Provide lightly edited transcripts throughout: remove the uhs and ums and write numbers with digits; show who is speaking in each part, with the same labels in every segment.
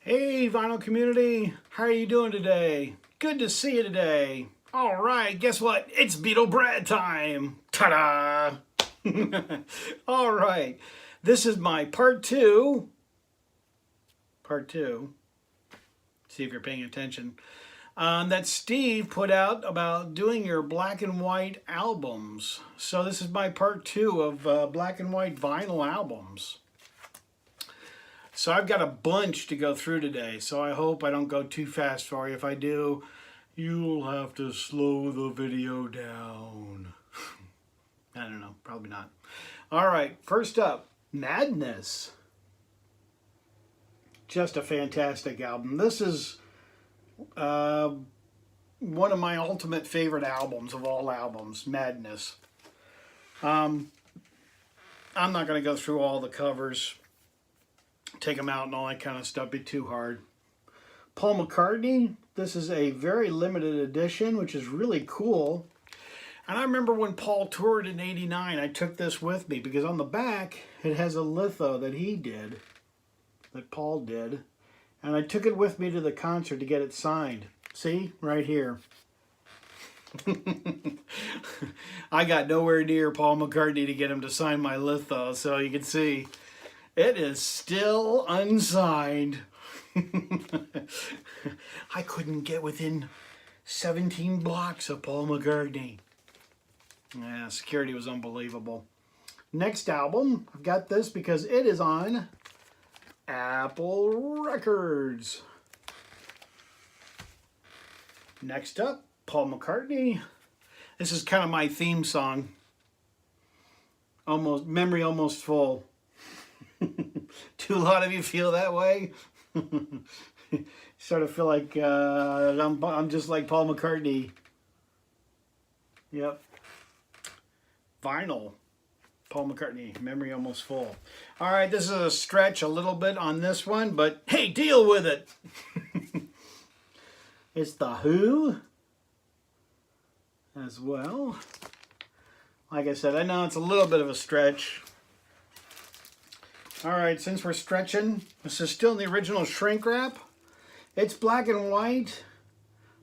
Speaker 1: Hey vinyl community, how are you doing today? Good to see you today. All right, guess what? It's Beetle Brad time. Ta-da! All right, this is my part two. See if you're paying attention. That Steve put out about doing your black and white albums. So this is my part two of black and white vinyl albums. So I've got a bunch to go through today, so I hope I don't go too fast for you. If I do, you'll have to slow the video down. I don't know, probably not. All right, first up, Madness. Just a fantastic album. This is one of my ultimate favorite albums of all albums, Madness. I'm not going to go through all the covers, take them out and all that kind of stuff, be too hard. Paul McCartney, this is a very limited edition, which is really cool. And I remember when Paul toured in '89, I took this with me because on the back it has a litho that he did, that Paul did. And I took it with me to the concert to get it signed. See, right here. I got nowhere near Paul McCartney to get him to sign my litho, so you can see it is still unsigned. I couldn't get within 17 blocks of Paul McCartney. Yeah, security was unbelievable. Next album, I've got this because it is on Apple Records. Next up, Paul McCartney. This is kind of my theme song. Memory almost full. Do a lot of you feel that way? Sort of feel like I'm just like Paul McCartney. Yep. Vinyl. Paul McCartney, Memory Almost Full. All right, this is a stretch a little bit on this one, but hey, deal with it. It's The Who as well. Like I said, I know it's a little bit of a stretch. All right, since we're stretching, this is still in the original shrink wrap. It's black and white,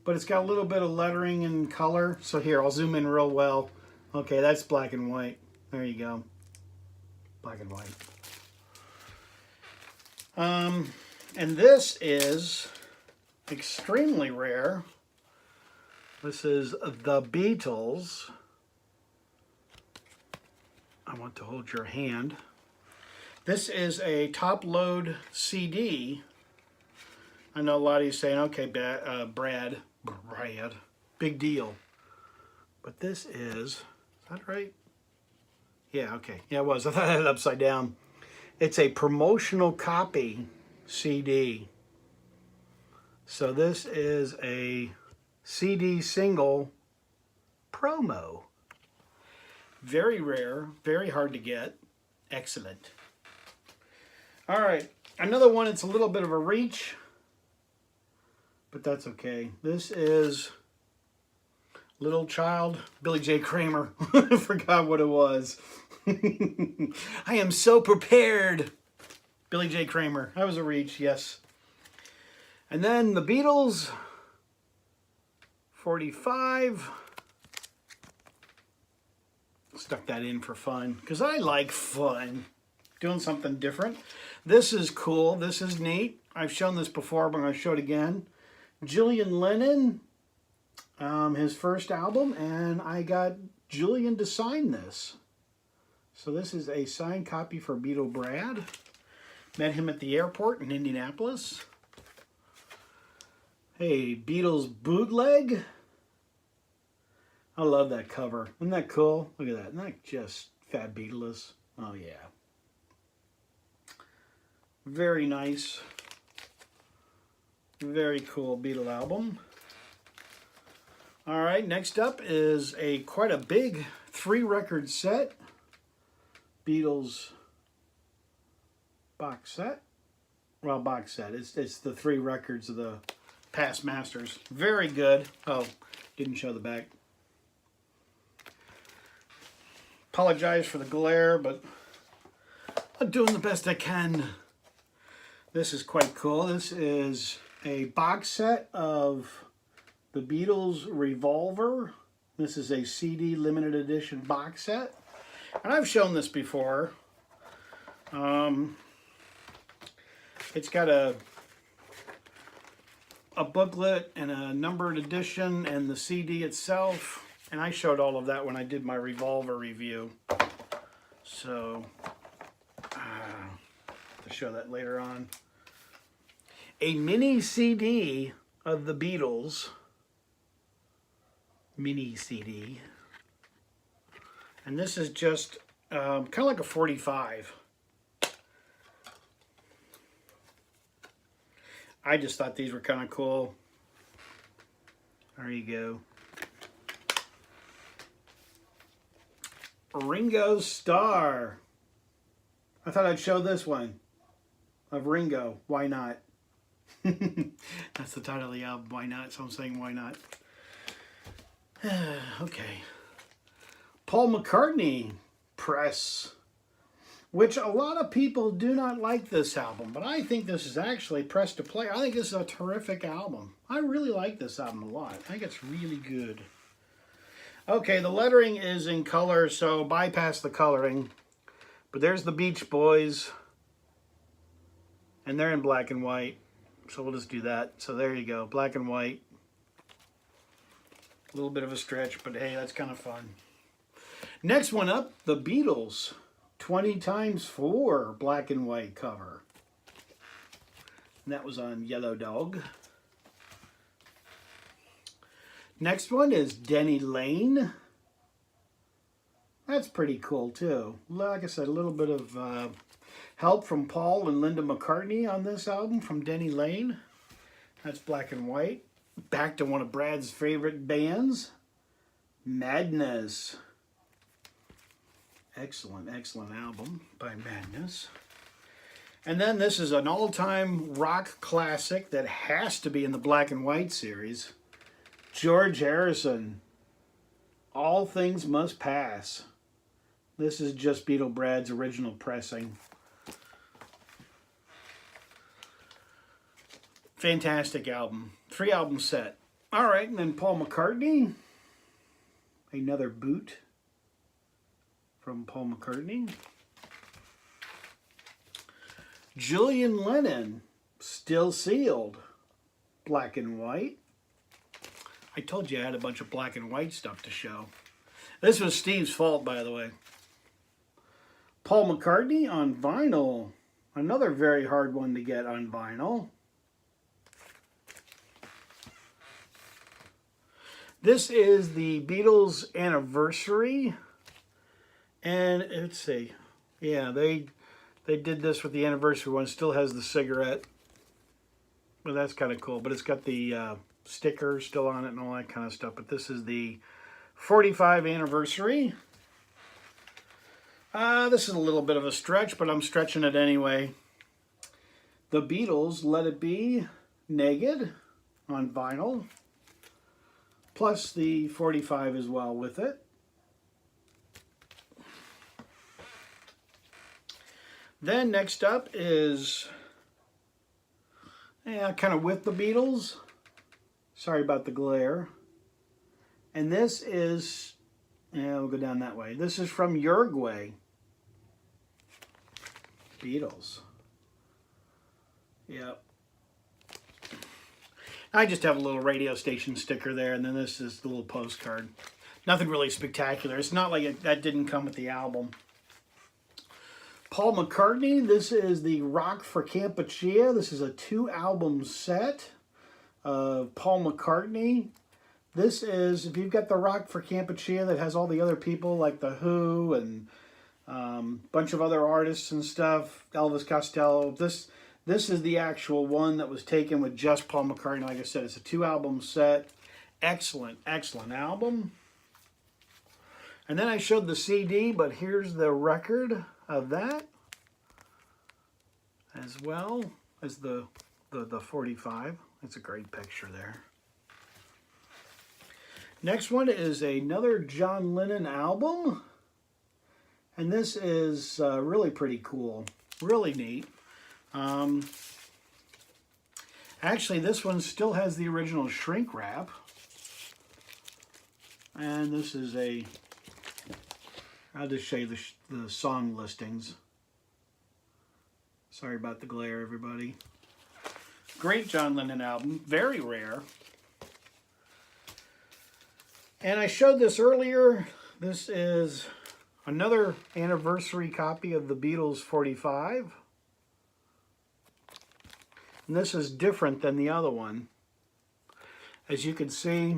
Speaker 1: but it's got a little bit of lettering and color. So here, I'll zoom in real well. Okay, that's black and white. There you go. Black and white. And this is extremely rare. This is The Beatles. I want to hold your hand. This is a top-load CD. I know a lot of you saying, okay, Brad, big deal. But this is that right? Yeah, okay. Yeah, it was. I thought I had it upside down. It's a promotional copy CD. So this is a CD single promo. Very rare, very hard to get. Excellent. All right, another one, it's a little bit of a reach, but that's okay. This is Little Child, Billy J. Kramer. I forgot what it was. I am so prepared. Billy J. Kramer. That was a reach, yes. And then the Beatles, 45. Stuck that in for fun, because I like fun. Doing something different. This is cool. This is neat. I've shown this before, but I'm going to show it again. Julian Lennon, his first album, and I got Julian to sign this. So this is a signed copy for Beetle Brad. Met him at the airport in Indianapolis. Hey, Beatles bootleg. I love that cover. Isn't that cool? Look at that. Isn't that just fat Beatles? Oh, yeah. Very nice. Very cool Beatle album. All right, next up is quite a big 3-record set. Beatles box set. Well, box set. It's the 3 records of the past masters. Very good. Oh, didn't show the back. Apologize for the glare, but I'm doing the best I can. This is quite cool. This is a box set of the Beatles Revolver. This is a CD limited edition box set. And I've shown this before. It's got a booklet and a numbered edition and the CD itself. And I showed all of that when I did my Revolver review. So, to show that later on. A mini CD of the Beatles. Mini CD. And this is just kind of like a 45. I just thought these were kind of cool. There you go. Ringo's Star. I thought I'd show this one of Ringo. Why not? That's the title of the album. Why not? So I'm saying why not. Okay. Paul McCartney press, which a lot of people do not like this album, but I think this is actually press to play. I think this is a terrific album. I really like this album a lot. I think it's really good. Okay, the lettering is in color, so bypass the coloring. But there's the Beach Boys, and they're in black and white, so we'll just do that. So there you go, black and white. A little bit of a stretch, but hey, that's kind of fun. Next one up, the Beatles 20x4 black and white cover. And that was on Yellow Dog. Next one is Denny Lane. That's pretty cool too. Like I said, a little bit of help from Paul and Linda McCartney on this album from Denny Lane. That's black and white. Back to one of Brad's favorite bands, Madness. Excellent, excellent album by Madness. And then this is an all-time rock classic that has to be in the black and white series. George Harrison, All Things Must Pass. This is just Beatle Brad's original pressing. Fantastic album. 3-album set. All right, and then Paul McCartney. Another boot from Paul McCartney. Julian Lennon, Still Sealed. Black and white. I told you I had a bunch of black and white stuff to show. This was Steve's fault, by the way. Paul McCartney on vinyl. Another very hard one to get on vinyl. This is the Beatles anniversary. And let's see. Yeah, they did this with the anniversary one. Still has the cigarette. Well, that's kind of cool. But it's got the sticker still on it and all that kind of stuff. But this is the 45 anniversary. This is a little bit of a stretch, but I'm stretching it anyway. The Beatles, Let It Be, Naked on vinyl. Plus the 45 as well with it. Then next up is, kind of with the Beatles. Sorry about the glare. And this is, we'll go down that way. This is from Uruguay. Beatles. Yep. I just have a little radio station sticker there, and then this is the little postcard. Nothing really spectacular. It's not like that didn't come with the album. Paul McCartney, this is the Rock for Kampuchea. This is a 2-album set of Paul McCartney. This is, if you've got the Rock for Kampuchea that has all the other people like The Who and a bunch of other artists and stuff, Elvis Costello, this is the actual one that was taken with just Paul McCartney. Like I said, it's a 2-album set. Excellent, excellent album. And then I showed the CD, but here's the record of that, as well as the 45. It's a great picture there. Next one is another John Lennon album. And this is really pretty cool. Really neat. Actually, this one still has the original shrink wrap. And this is a, I'll just show you the song listings. Sorry about the glare, everybody. Great John Lennon album, very rare. And I showed this earlier. This is another anniversary copy of the Beatles 45. And this is different than the other one. As you can see,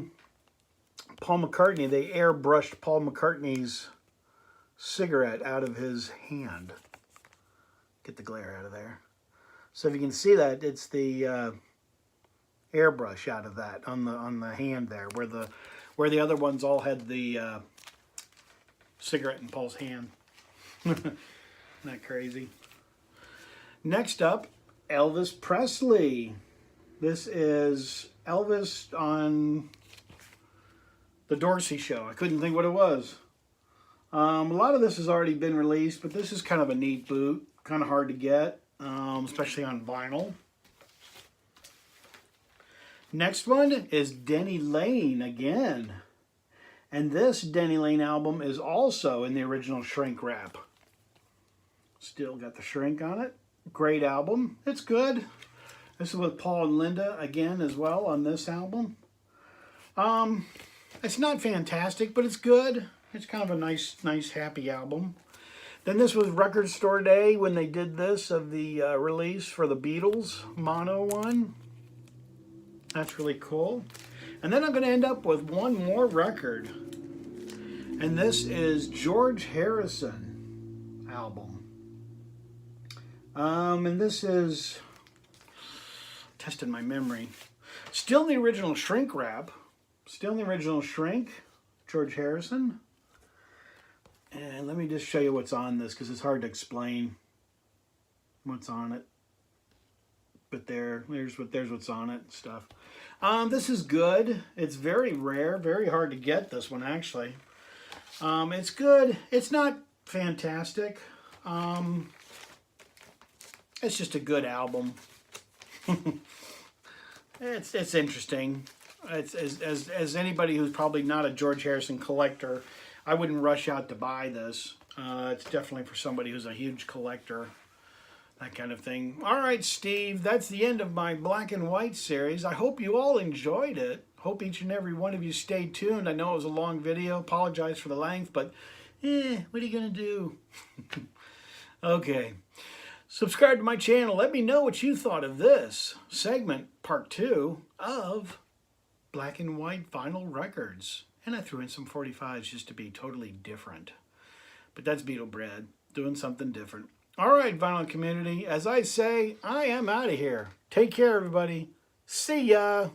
Speaker 1: Paul McCartney, they airbrushed Paul McCartney's cigarette out of his hand. Get the glare out of there. So if you can see that, it's the airbrush out of that on the hand there, where the other ones all had the cigarette in Paul's hand. Isn't that crazy? Next up, Elvis Presley. This is Elvis on the Dorsey Show. I couldn't think what it was. A lot of this has already been released, but this is kind of a neat boot. Kind of hard to get, especially on vinyl. Next one is Denny Lane again. And this Denny Lane album is also in the original shrink wrap. Still got the shrink on it. Great album. It's good. This is with Paul and Linda again as well on this album. It's not fantastic, but it's good. It's kind of a nice, happy album. Then this was Record Store Day when they did this of the release for the Beatles mono one. That's really cool. And then I'm going to end up with one more record. And this is George Harrison album. And this is, testing my memory, still the original shrink wrap. Still the original shrink, George Harrison. And let me just show you what's on this because it's hard to explain what's on it. But there's what's on it and stuff. This is good. It's very rare, very hard to get this one actually. It's good. It's not fantastic. It's just a good album. It's interesting. It's as anybody who's probably not a George Harrison collector, I wouldn't rush out to buy this. It's definitely for somebody who's a huge collector, that kind of thing. All right, Steve, that's the end of my black and white series. I hope you all enjoyed it. Hope each and every one of you stayed tuned. I know it was a long video. Apologize for the length, but what are you going to do? Okay. Subscribe to my channel. Let me know what you thought of this segment, part 2 of black and white vinyl records. And I threw in some 45s just to be totally different. But that's Beatle Bread, doing something different. All right, vinyl community, as I say, I am out of here. Take care, everybody. See ya.